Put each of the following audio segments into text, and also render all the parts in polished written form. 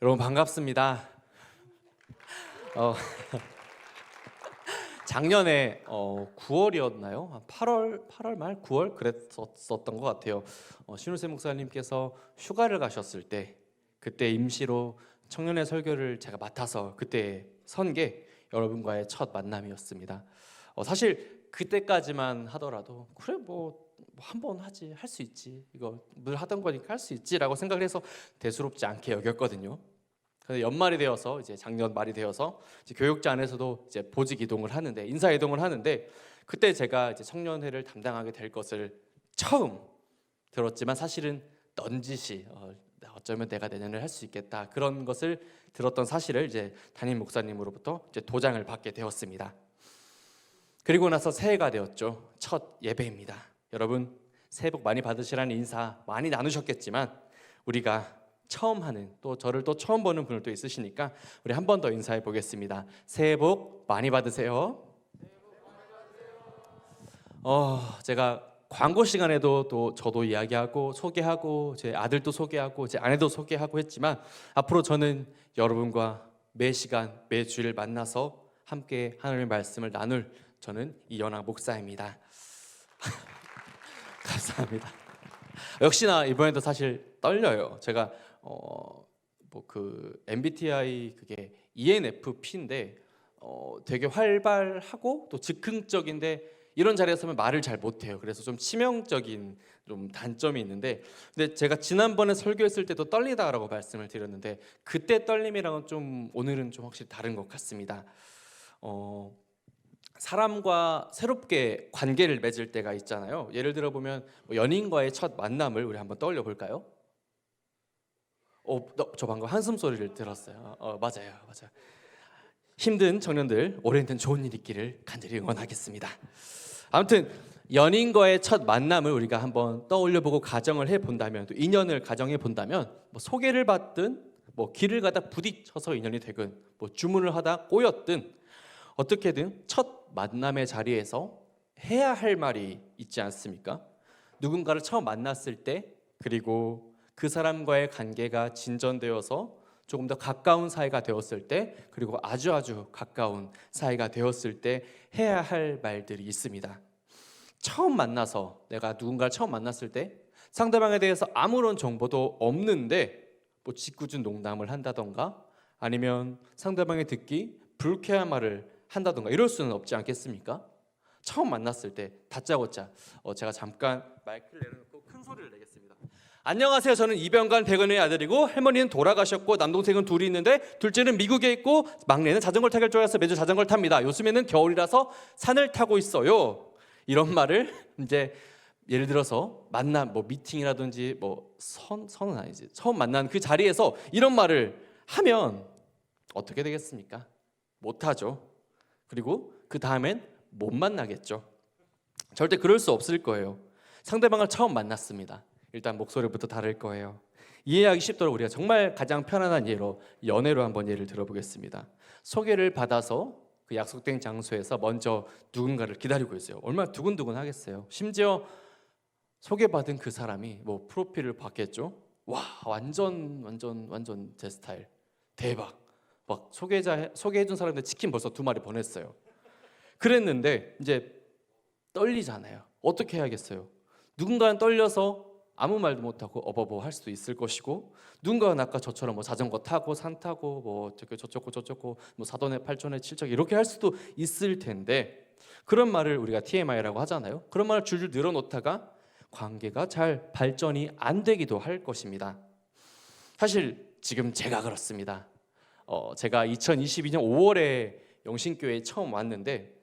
여러분 반갑습니다. 어, 작년에 9월이었나요? 8월 말 9월 그랬었던 것 같아요. 신우세 목사님께서 휴가를 가셨을 때 그때 임시로 청년의 설교를 제가 맡아서 그때 선 게 여러분과의 첫 만남이었습니다. 사실 그때까지만 하더라도 그래 뭐 한번 하지, 할 수 있지, 이거 늘 하던 거니까 할 수 있지라고 생각을 해서 대수롭지 않게 여겼거든요. 그래서 연말이 되어서 이제 작년 말이 되어서 이제 교육자 안에서도 이제 보직 이동을 하는데 인사 이동을 하는데 그때 제가 이제 청년회를 담당하게 될 것을 처음 들었지만 사실은 넌지시 어쩌면 내가 내년에 할 수 있겠다 그런 것을 들었던 사실을 이제 담임 목사님으로부터 이제 도장을 받게 되었습니다. 그리고 나서 새해가 되었죠. 첫 예배입니다. 여러분 새해 복 많이 받으시라는 인사 많이 나누셨겠지만 우리가 처음 하는 또 저를 또 처음 보는 분들도 있으시니까 우리 한 번 더 인사해 보겠습니다. 새해 복 많이 받으세요. 제가 광고 시간에도 또 저도 이야기하고 소개하고 제 아들도 소개하고 제 아내도 소개하고 했지만 앞으로 저는 여러분과 매 시간 매 주일 만나서 함께 하나님의 말씀을 나눌 저는 이연아 목사입니다. 감사합니다. 역시나 이번에도 사실 떨려요. 제가 그 MBTI 그게 ENFP인데 되게 활발하고 또 즉흥적인데 이런 자리에 서면 말을 잘 못해요. 그래서 좀 치명적인 좀 단점이 있는데, 근데 제가 지난번에 설교했을 때도 떨리다라고 말씀을 드렸는데 그때 떨림이랑은 좀 오늘은 좀 확실히 다른 것 같습니다. 사람과 새롭게 관계를 맺을 때가 있잖아요. 예를 들어 보면 연인과의 첫 만남을 우리 한번 떠올려 볼까요? 저 방금 한숨 소리를 들었어요. 맞아요. 힘든 청년들 올해는 좋은 일 있기를 간절히 응원하겠습니다. 아무튼 연인과의 첫 만남을 우리가 한번 떠올려보고 가정을 해본다면, 또 인연을 가정해 본다면, 소개를 받든 길을 가다 부딪혀서 인연이 되든 주문을 하다 꼬였든 어떻게든 첫 만남의 자리에서 해야 할 말이 있지 않습니까? 누군가를 처음 만났을 때, 그리고 그 사람과의 관계가 진전되어서 조금 더 가까운 사이가 되었을 때, 그리고 아주 가까운 사이가 되었을 때 해야 할 말들이 있습니다. 처음 만나서 내가 누군가를 처음 만났을 때 상대방에 대해서 아무런 정보도 없는데 짓궂은 농담을 한다던가 아니면 상대방이 듣기 불쾌한 말을 한다던가 이럴 수는 없지 않겠습니까? 처음 만났을 때 다짜고짜 제가 잠깐 마이크를 내려놓고 큰 소리를 내겠습니다. 안녕하세요. 저는 이병관 백은혜의 아들이고 할머니는 돌아가셨고 남동생은 둘이 있는데 둘째는 미국에 있고 막내는 자전거 타기를 좋아해서 매주 자전거를 탑니다. 요즘에는 겨울이라서 산을 타고 있어요. 이런 말을 이제 예를 들어서 만남 미팅이라든지 선은 아니지, 처음 만난 그 자리에서 이런 말을 하면 어떻게 되겠습니까? 못하죠. 그리고 그 다음엔 못 만나겠죠. 절대 그럴 수 없을 거예요. 상대방을 처음 만났습니다. 일단 목소리부터 다를 거예요. 이해하기 쉽도록 우리가 정말 가장 편안한 예로 연애로 한번 예를 들어보겠습니다. 소개를 받아서 그 약속된 장소에서 먼저 누군가를 기다리고 있어요. 얼마나 두근두근 하겠어요. 심지어 소개받은 그 사람이 프로필을 봤겠죠. 와, 완전 제 스타일, 대박. 소개해준 사람들 치킨 벌써 2마리 보냈어요. 그랬는데 이제 떨리잖아요. 어떻게 해야겠어요? 누군가는 떨려서 아무 말도 못하고 어버버 할 수도 있을 것이고, 누군가는 아까 저처럼 자전거 타고 산 타고 저쩌고 사돈의 8촌의 7척 이렇게 할 수도 있을 텐데, 그런 말을 우리가 TMI라고 하잖아요. 그런 말을 줄줄 늘어놓다가 관계가 잘 발전이 안 되기도 할 것입니다. 사실 지금 제가 그렇습니다. 제가 2022년 5월에 영신교회에 처음 왔는데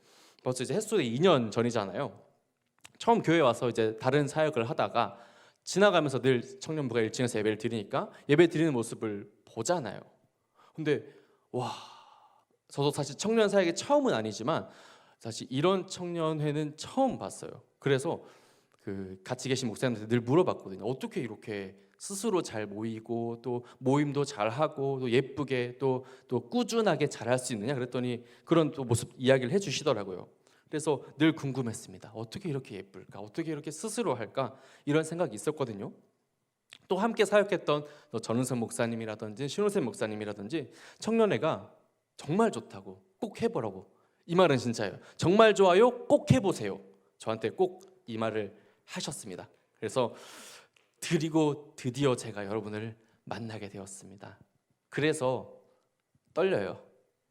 벌써 이제 햇수에 2년 전이잖아요. 처음 교회 와서 이제 다른 사역을 하다가 지나가면서 늘 청년부가 1층에서 예배를 드리니까 예배 드리는 모습을 보잖아요. 근데 와, 저도 사실 청년 사역이 처음은 아니지만 사실 이런 청년회는 처음 봤어요. 그래서 그 같이 계신 목사님한테 늘 물어봤거든요. 어떻게 이렇게 스스로 잘 모이고 또 모임도 잘 하고 또 예쁘게 또 꾸준하게 잘할 수 있느냐 그랬더니 그런 또 모습 이야기를 해주시더라고요. 그래서 늘 궁금했습니다. 어떻게 이렇게 예쁠까? 어떻게 이렇게 스스로 할까? 이런 생각이 있었거든요. 또 함께 사역했던 전은선 목사님이라든지 신호셉 목사님이라든지 청년회가 정말 좋다고 꼭 해보라고, 이 말은 진짜예요. 정말 좋아요, 꼭 해보세요. 저한테 꼭 이 말을 하셨습니다. 그래서 드디어 제가 여러분을 만나게 되었습니다. 그래서 떨려요.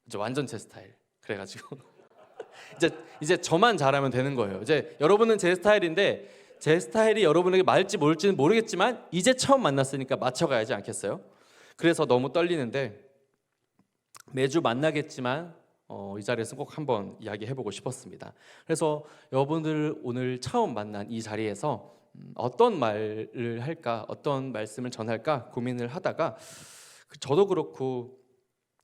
이제 완전 제 스타일. 그래가지고 이제 저만 잘하면 되는 거예요. 이제 여러분은 제 스타일인데 제 스타일이 여러분에게 맞을지 모를지는 모르겠지만 이제 처음 만났으니까 맞춰가야지 않겠어요? 그래서 너무 떨리는데 매주 만나겠지만 이 자리에서 꼭 한번 이야기해보고 싶었습니다. 그래서 여러분들 오늘 처음 만난 이 자리에서 어떤 말을 할까, 어떤 말씀을 전할까 고민을 하다가 저도 그렇고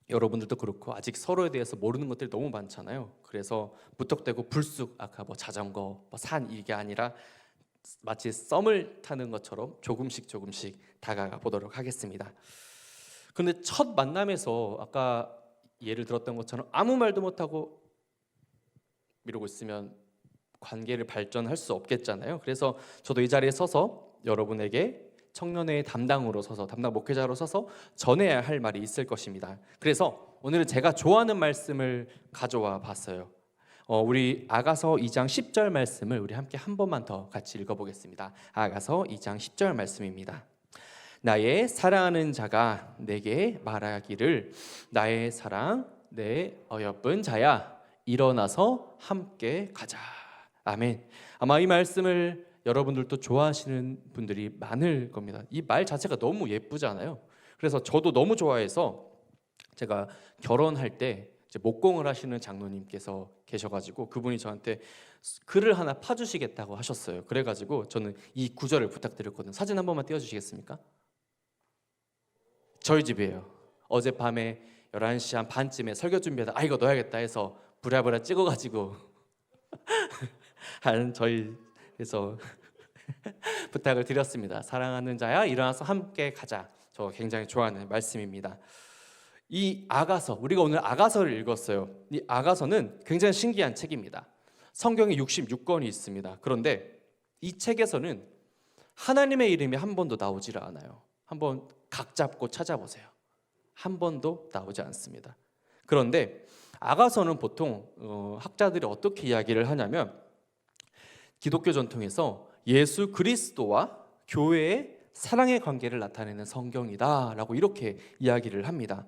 여러분들도 그렇고 아직 서로에 대해서 모르는 것들이 너무 많잖아요. 그래서 무턱대고 불쑥 아까 뭐 자전거, 산 이게 아니라 마치 썸을 타는 것처럼 조금씩 다가가 보도록 하겠습니다. 근데 첫 만남에서 아까 예를 들었던 것처럼 아무 말도 못하고 이러고 있으면 관계를 발전할 수 없겠잖아요. 그래서 저도 이 자리에 서서 여러분에게 청년회의 담당으로 서서, 담당 목회자로 서서 전해야 할 말이 있을 것입니다. 그래서 오늘은 제가 좋아하는 말씀을 가져와 봤어요. 우리 아가서 2장 10절 말씀을 우리 함께 한 번만 더 같이 읽어보겠습니다. 아가서 2장 10절 말씀입니다. 나의 사랑하는 자가 내게 말하기를 나의 사랑 내 어여쁜 자야 일어나서 함께 가자. 아멘. 아마 이 말씀을 여러분들도 좋아하시는 분들이 많을 겁니다. 이 말 자체가 너무 예쁘잖아요. 그래서 저도 너무 좋아해서 제가 결혼할 때 이제 목공을 하시는 장로님께서 계셔가지고 그분이 저한테 글을 하나 파주시겠다고 하셨어요. 그래가지고 저는 이 구절을 부탁드렸거든요. 사진 한 번만 띄워주시겠습니까? 저희 집이에요. 어젯밤에 11시 한 반쯤에 설교 준비하다 이거 넣어야겠다 해서 부랴부랴 찍어가지고 한 저희에서 부탁을 드렸습니다. 사랑하는 자야 일어나서 함께 가자. 저 굉장히 좋아하는 말씀입니다. 이 아가서, 우리가 오늘 아가서를 읽었어요. 이 아가서는 굉장히 신기한 책입니다. 성경에 66권이 있습니다. 그런데 이 책에서는 하나님의 이름이 한 번도 나오지를 않아요. 한번 각 잡고 찾아보세요. 한 번도 나오지 않습니다. 그런데 아가서는 보통 학자들이 어떻게 이야기를 하냐면 기독교 전통에서 예수 그리스도와 교회의 사랑의 관계를 나타내는 성경이다라고 이렇게 이야기를 합니다.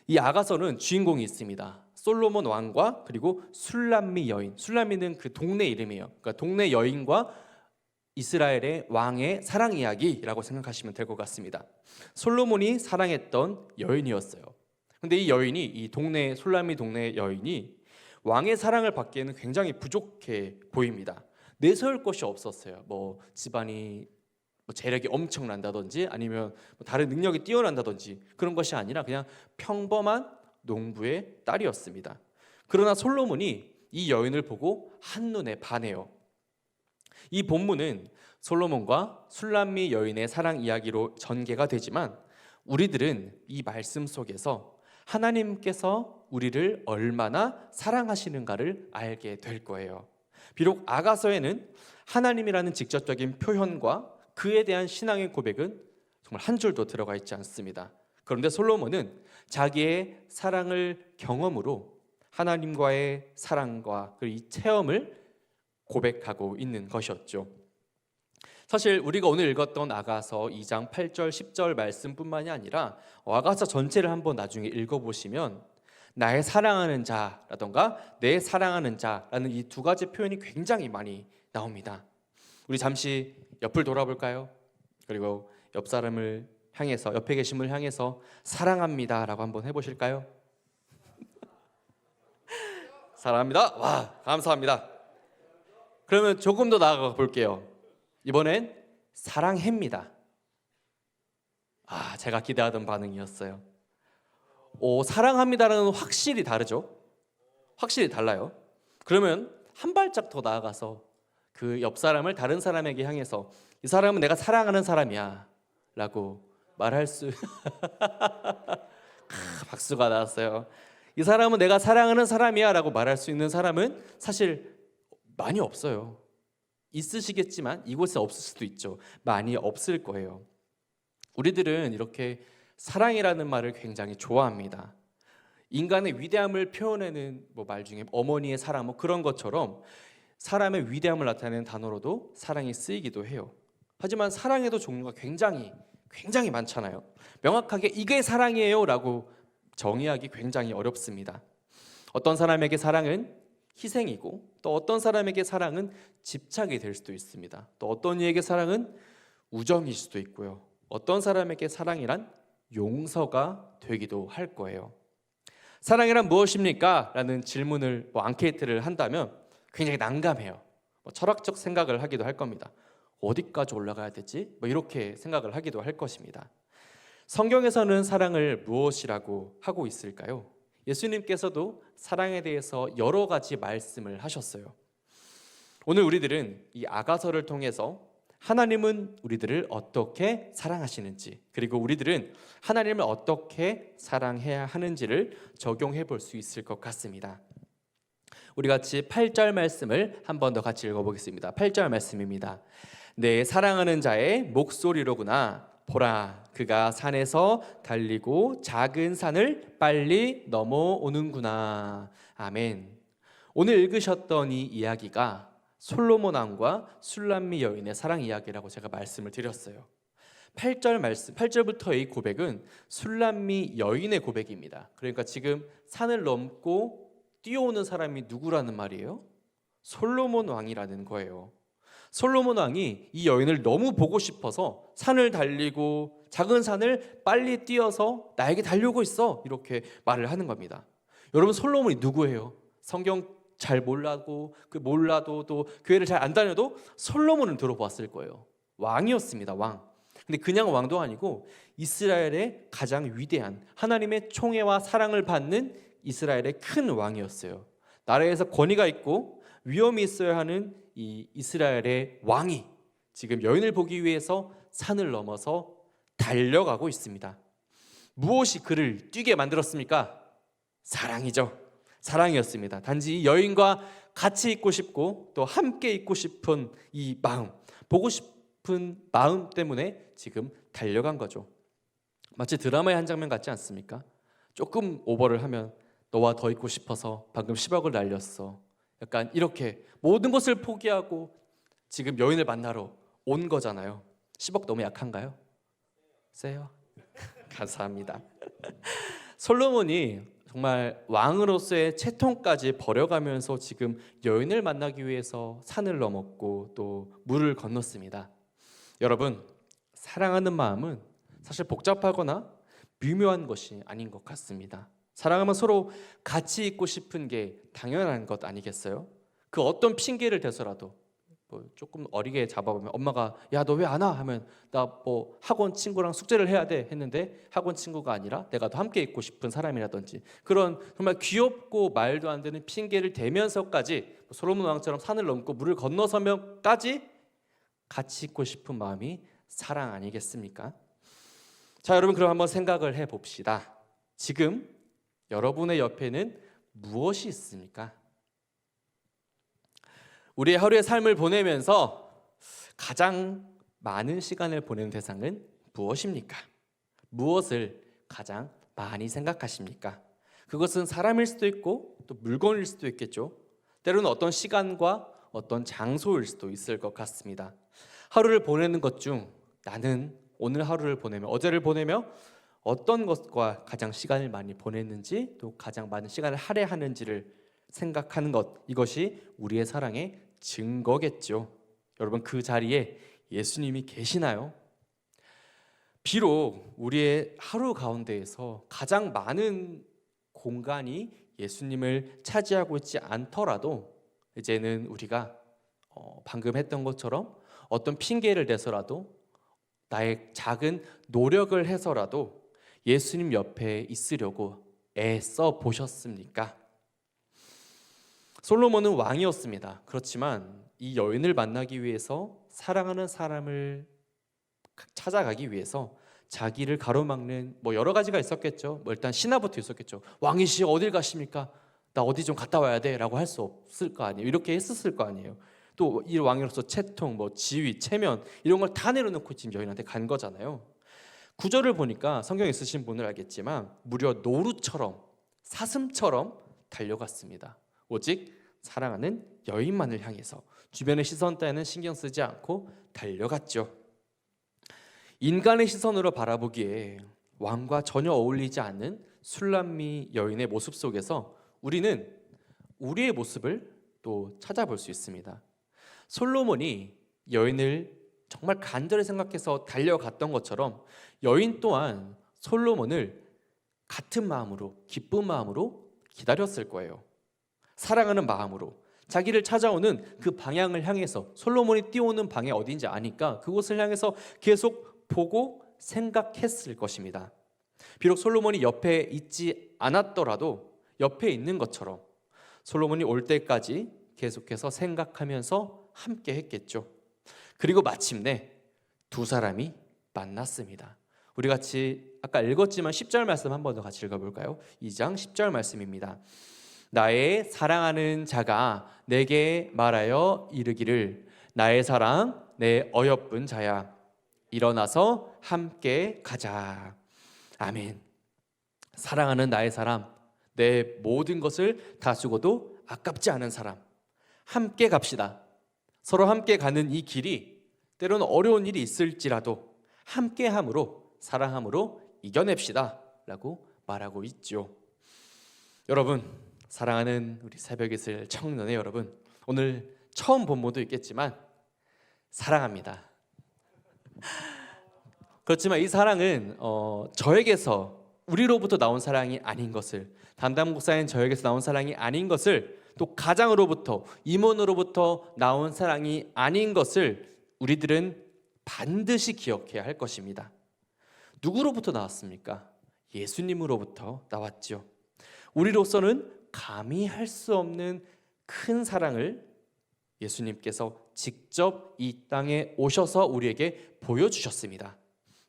이 아가서는 주인공이 있습니다. 솔로몬 왕과 그리고 술람미 여인. 술람미는 그 동네 이름이에요. 그러니까 동네 여인과 이스라엘의 왕의 사랑 이야기라고 생각하시면 될 것 같습니다. 솔로몬이 사랑했던 여인이었어요. 근데 이 여인이, 이 동네 술람미 동네 여인이 왕의 사랑을 받기에는 굉장히 부족해 보입니다. 내세울 것이 없었어요. 뭐 집안이 재력이 엄청난다든지 아니면 다른 능력이 뛰어난다든지 그런 것이 아니라 그냥 평범한 농부의 딸이었습니다. 그러나 솔로몬이 이 여인을 보고 한눈에 반해요. 이 본문은 솔로몬과 술람미 여인의 사랑 이야기로 전개가 되지만 우리들은 이 말씀 속에서 하나님께서 우리를 얼마나 사랑하시는가를 알게 될 거예요. 비록 아가서에는 하나님이라는 직접적인 표현과 그에 대한 신앙의 고백은 정말 한 줄도 들어가 있지 않습니다. 그런데 솔로몬은 자기의 사랑을 경험으로 하나님과의 사랑과 이 체험을 고백하고 있는 것이었죠. 사실 우리가 오늘 읽었던 아가서 2장 8절 10절 말씀뿐만이 아니라 아가서 전체를 한번 나중에 읽어보시면 나의 사랑하는 자라던가 내 사랑하는 자라는 이 두 가지 표현이 굉장히 많이 나옵니다. 우리 잠시 옆을 돌아볼까요? 그리고 옆 사람을 향해서, 옆에 계신 분을 향해서 사랑합니다 라고 한번 해보실까요? 사랑합니다. 와, 감사합니다. 그러면 조금 더 나아가 볼게요. 이번엔 사랑해입니다. 제가 기대하던 반응이었어요. 사랑합니다라는 확실히 다르죠. 확실히 달라요. 그러면 한 발짝 더 나아가서 그 옆 사람을 다른 사람에게 향해서 이 사람은 내가 사랑하는 사람이야 라고 말할 수 박수가 나왔어요. 이 사람은 내가 사랑하는 사람이야 라고 말할 수 있는 사람은 사실 많이 없어요. 있으시겠지만 이곳에 없을 수도 있죠. 많이 없을 거예요. 우리들은 이렇게 사랑이라는 말을 굉장히 좋아합니다. 인간의 위대함을 표현하는 말 중에 어머니의 사랑 그런 것처럼 사람의 위대함을 나타내는 단어로도 사랑이 쓰이기도 해요. 하지만 사랑에도 종류가 굉장히 많잖아요. 명확하게 이게 사랑이에요라고 정의하기 굉장히 어렵습니다. 어떤 사람에게 사랑은 희생이고 또 어떤 사람에게 사랑은 집착이 될 수도 있습니다. 또 어떤 이에게 사랑은 우정일 수도 있고요. 어떤 사람에게 사랑이란 용서가 되기도 할 거예요. 사랑이란 무엇입니까? 라는 질문을 앙케이트를 한다면 굉장히 난감해요. 철학적 생각을 하기도 할 겁니다. 어디까지 올라가야 되지? 이렇게 생각을 하기도 할 것입니다. 성경에서는 사랑을 무엇이라고 하고 있을까요? 예수님께서도 사랑에 대해서 여러 가지 말씀을 하셨어요. 오늘 우리들은 이 아가서를 통해서 하나님은 우리들을 어떻게 사랑하시는지, 그리고 우리들은 하나님을 어떻게 사랑해야 하는지를 적용해 볼 수 있을 것 같습니다. 우리 같이 8절 말씀을 한 번 더 같이 읽어보겠습니다. 8절 말씀입니다. 내 사랑하는 자의 목소리로구나. 보라, 그가 산에서 달리고 작은 산을 빨리 넘어오는구나. 아멘. 오늘 읽으셨던 이 이야기가 솔로몬 왕과 술람미 여인의 사랑 이야기라고 제가 말씀을 드렸어요. 8절부터의 고백은 술람미 여인의 고백입니다. 그러니까 지금 산을 넘고 뛰어오는 사람이 누구라는 말이에요? 솔로몬 왕이라는 거예요. 솔로몬 왕이 이 여인을 너무 보고 싶어서 산을 달리고 작은 산을 빨리 뛰어서 나에게 달려오고 있어, 이렇게 말을 하는 겁니다. 여러분, 솔로몬이 누구예요? 성경 잘 몰라도 또 교회를 잘 안 다녀도 솔로몬은 들어봤을 거예요. 왕이었습니다. 왕. 근데 그냥 왕도 아니고 이스라엘의 가장 위대한 하나님의 총애와 사랑을 받는 이스라엘의 큰 왕이었어요. 나라에서 권위가 있고 위엄이 있어야 하는 이 이스라엘의 왕이 지금 여인을 보기 위해서 산을 넘어서 달려가고 있습니다. 무엇이 그를 뛰게 만들었습니까? 사랑이죠. 사랑이었습니다. 단지 이 여인과 같이 있고 싶고 또 함께 있고 싶은 이 마음, 보고 싶은 마음 때문에 지금 달려간 거죠. 마치 드라마의 한 장면 같지 않습니까? 조금 오버를 하면 너와 더 있고 싶어서 방금 10억을 날렸어. 약간 이렇게 모든 것을 포기하고 지금 여인을 만나러 온 거잖아요. 10억 너무 약한가요? 세요? 감사합니다. 솔로몬이 정말 왕으로서의 채통까지 버려가면서 지금 여인을 만나기 위해서 산을 넘었고 또 물을 건넜습니다. 여러분, 사랑하는 마음은 사실 복잡하거나 미묘한 것이 아닌 것 같습니다. 사랑하면 서로 같이 있고 싶은 게 당연한 것 아니겠어요? 그 어떤 핑계를 대서라도 조금 어리게 잡아보면 엄마가 야, 너 왜 안 와? 하면 나 학원 친구랑 숙제를 해야 돼 했는데 학원 친구가 아니라 내가 더 함께 있고 싶은 사람이라든지 그런 정말 귀엽고 말도 안 되는 핑계를 대면서까지 솔로몬 왕처럼 산을 넘고 물을 건너서면까지 같이 있고 싶은 마음이 사랑 아니겠습니까? 자, 여러분, 그럼 한번 생각을 해봅시다. 지금 여러분의 옆에는 무엇이 있습니까? 우리의 하루의 삶을 보내면서 가장 많은 시간을 보내는 대상은 무엇입니까? 무엇을 가장 많이 생각하십니까? 그것은 사람일 수도 있고 또 물건일 수도 있겠죠. 때로는 어떤 시간과 어떤 장소일 수도 있을 것 같습니다. 하루를 보내는 것 중 나는 오늘 하루를 보내며 어제를 보내며 어떤 것과 가장 시간을 많이 보냈는지 또 가장 많은 시간을 할애하는지를 생각하는 것, 이것이 우리의 사랑의 증거겠죠. 여러분, 그 자리에 예수님이 계시나요? 비록 우리의 하루 가운데에서 가장 많은 공간이 예수님을 차지하고 있지 않더라도 이제는 우리가 방금 했던 것처럼 어떤 핑계를 대서라도 나의 작은 노력을 해서라도 예수님 옆에 있으려고 애써 보셨습니까? 솔로몬은 왕이었습니다. 그렇지만 이 여인을 만나기 위해서 사랑하는 사람을 찾아가기 위해서 자기를 가로막는 여러 가지가 있었겠죠. 일단 신하부터 있었겠죠. 왕이시여 어딜 가십니까? 나 어디 좀 갔다 와야 돼 라고 할 수 없을 거 아니에요. 이렇게 했었을 거 아니에요. 또 이 왕으로서 채통, 지위, 체면 이런 걸 다 내려놓고 지금 여인한테 간 거잖아요. 구절을 보니까 성경에 있으신 분을 알겠지만 무려 노루처럼 사슴처럼 달려갔습니다. 오직 사랑하는 여인만을 향해서 주변의 시선 따위는 신경 쓰지 않고 달려갔죠. 인간의 시선으로 바라보기에 왕과 전혀 어울리지 않는 술람미 여인의 모습 속에서 우리는 우리의 모습을 또 찾아볼 수 있습니다. 솔로몬이 여인을 정말 간절히 생각해서 달려갔던 것처럼 여인 또한 솔로몬을 같은 마음으로, 기쁜 마음으로 기다렸을 거예요. 사랑하는 마음으로 자기를 찾아오는 그 방향을 향해서, 솔로몬이 뛰어오는 방이 어딘지 아니까 그곳을 향해서 계속 보고 생각했을 것입니다. 비록 솔로몬이 옆에 있지 않았더라도 옆에 있는 것처럼 솔로몬이 올 때까지 계속해서 생각하면서 함께 했겠죠. 그리고 마침내 두 사람이 만났습니다. 우리 같이 아까 읽었지만 10절 말씀 한 번 더 같이 읽어볼까요? 2장 10절 말씀입니다. 나의 사랑하는 자가 내게 말하여 이르기를 나의 사랑 내 어여쁜 자야 일어나서 함께 가자. 아멘. 사랑하는 나의 사람, 내 모든 것을 다 쓰고도 아깝지 않은 사람, 함께 갑시다. 서로 함께 가는 이 길이 때로는 어려운 일이 있을지라도 함께함으로, 사랑함으로 이겨냅시다 라고 말하고 있죠. 여러분, 사랑하는 우리 새벽 이슬 청년의 여러분, 오늘 처음 본 분도 있겠지만 사랑합니다. 그렇지만 이 사랑은 저에게서, 우리로부터 나온 사랑이 아닌 것을, 담당 목사인 저에게서 나온 사랑이 아닌 것을, 또 가장으로부터, 임원으로부터 나온 사랑이 아닌 것을 우리들은 반드시 기억해야 할 것입니다. 누구로부터 나왔습니까? 예수님으로부터 나왔죠. 우리로서는 감히 할 수 없는 큰 사랑을 예수님께서 직접 이 땅에 오셔서 우리에게 보여주셨습니다.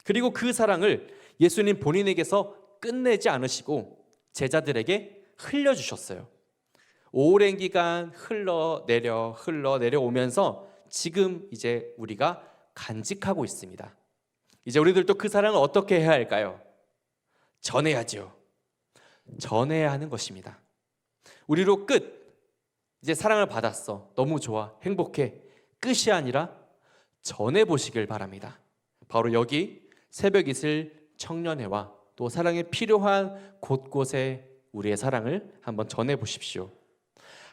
그리고 그 사랑을 예수님 본인에게서 끝내지 않으시고 제자들에게 흘려주셨어요. 오랜 기간 흘러내려오면서 지금 이제 우리가 간직하고 있습니다. 이제 우리들도 그 사랑을 어떻게 해야 할까요? 전해야죠. 전해야 하는 것입니다. 우리로 끝. 이제 사랑을 받았어. 너무 좋아. 행복해. 끝이 아니라 전해보시길 바랍니다. 바로 여기 새벽 이슬 청년회와 또 사랑에 필요한 곳곳에 우리의 사랑을 한번 전해보십시오.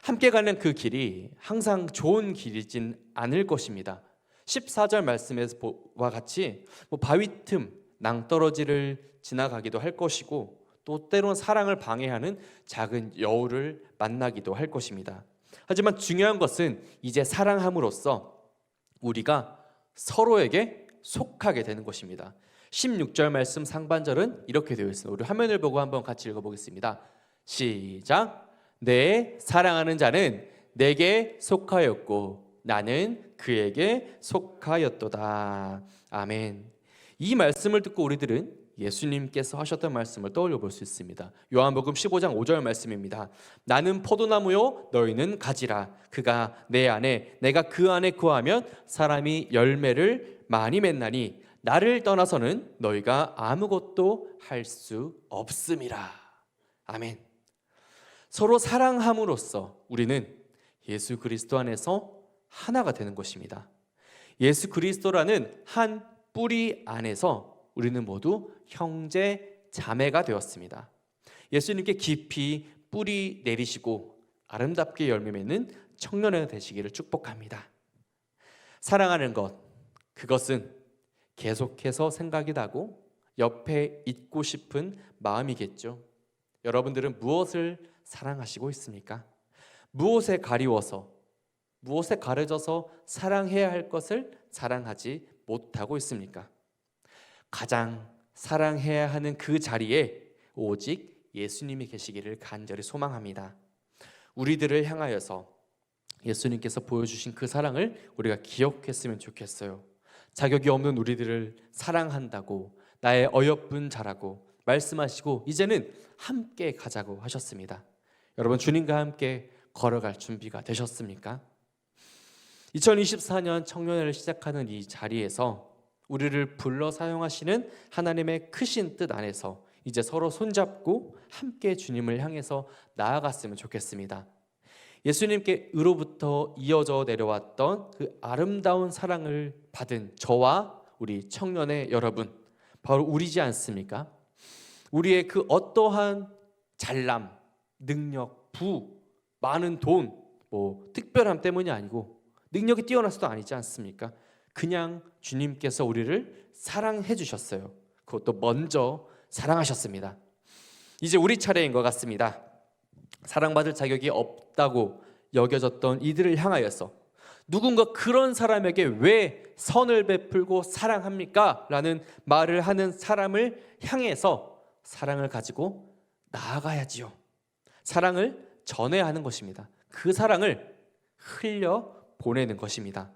함께 가는 그 길이 항상 좋은 길이진 않을 것입니다. 14절 말씀과 같이 바위 틈, 낭떠러지를 지나가기도 할 것이고, 또 때론 사랑을 방해하는 작은 여우를 만나기도 할 것입니다. 하지만 중요한 것은 이제 사랑함으로써 우리가 서로에게 속하게 되는 것입니다. 16절 말씀 상반절은 이렇게 되어 있습니다. 우리 화면을 보고 한번 같이 읽어보겠습니다. 시작. 내 사랑하는 자는 내게 속하였고 나는 그에게 속하였도다. 아멘. 이 말씀을 듣고 우리들은 예수님께서 하셨던 말씀을 떠올려 볼 수 있습니다. 요한복음 15장 5절 말씀입니다. 나는 포도나무요 너희는 가지라. 그가 내 안에 내가 그 안에 거하면 사람이 열매를 많이 맺나니 나를 떠나서는 너희가 아무것도 할 수 없음이라. 아멘. 서로 사랑함으로써 우리는 예수 그리스도 안에서 하나가 되는 것입니다. 예수 그리스도라는 한 뿌리 안에서 우리는 모두 형제 자매가 되었습니다. 예수님께 깊이 뿌리 내리시고 아름답게 열매 맺는 청년회가 되시기를 축복합니다. 사랑하는 것, 그것은 계속해서 생각이 나고 옆에 있고 싶은 마음이겠죠. 여러분들은 무엇을 사랑하시고 있습니까? 무엇에 가리워서, 무엇에 가려져서 사랑해야 할 것을 사랑하지 못하고 있습니까? 가장 사랑해야 하는 그 자리에 오직 예수님이 계시기를 간절히 소망합니다. 우리들을 향하여서 예수님께서 보여주신 그 사랑을 우리가 기억했으면 좋겠어요. 자격이 없는 우리들을 사랑한다고, 나의 어여쁜 자라고 말씀하시고 이제는 함께 가자고 하셨습니다. 여러분, 주님과 함께 걸어갈 준비가 되셨습니까? 2024년 청년회를 시작하는 이 자리에서 우리를 불러 사용하시는 하나님의 크신 뜻 안에서 이제 서로 손잡고 함께 주님을 향해서 나아갔으면 좋겠습니다. 예수님께로부터 이어져 내려왔던 그 아름다운 사랑을 받은 저와 우리 청년의 여러분, 바로 우리지 않습니까? 우리의 그 어떠한 잘남, 능력, 부, 많은 돈, 특별함 때문이 아니고 능력이 뛰어나서도 아니지 않습니까? 그냥 주님께서 우리를 사랑해 주셨어요. 그것도 먼저 사랑하셨습니다. 이제 우리 차례인 것 같습니다. 사랑받을 자격이 없다고 여겨졌던 이들을 향하여서 누군가 그런 사람에게 왜 선을 베풀고 사랑합니까? 라는 말을 하는 사람을 향해서 사랑을 가지고 나아가야지요. 사랑을 전해야 하는 것입니다. 그 사랑을 흘려 보내는 것입니다.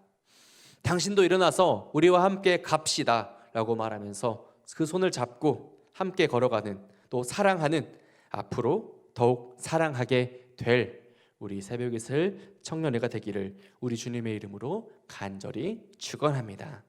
당신도 일어나서 우리와 함께 갑시다 라고 말하면서 그 손을 잡고 함께 걸어가는, 또 사랑하는, 앞으로 더욱 사랑하게 될 우리 새벽이슬 청년회가 되기를 우리 주님의 이름으로 간절히 축원합니다.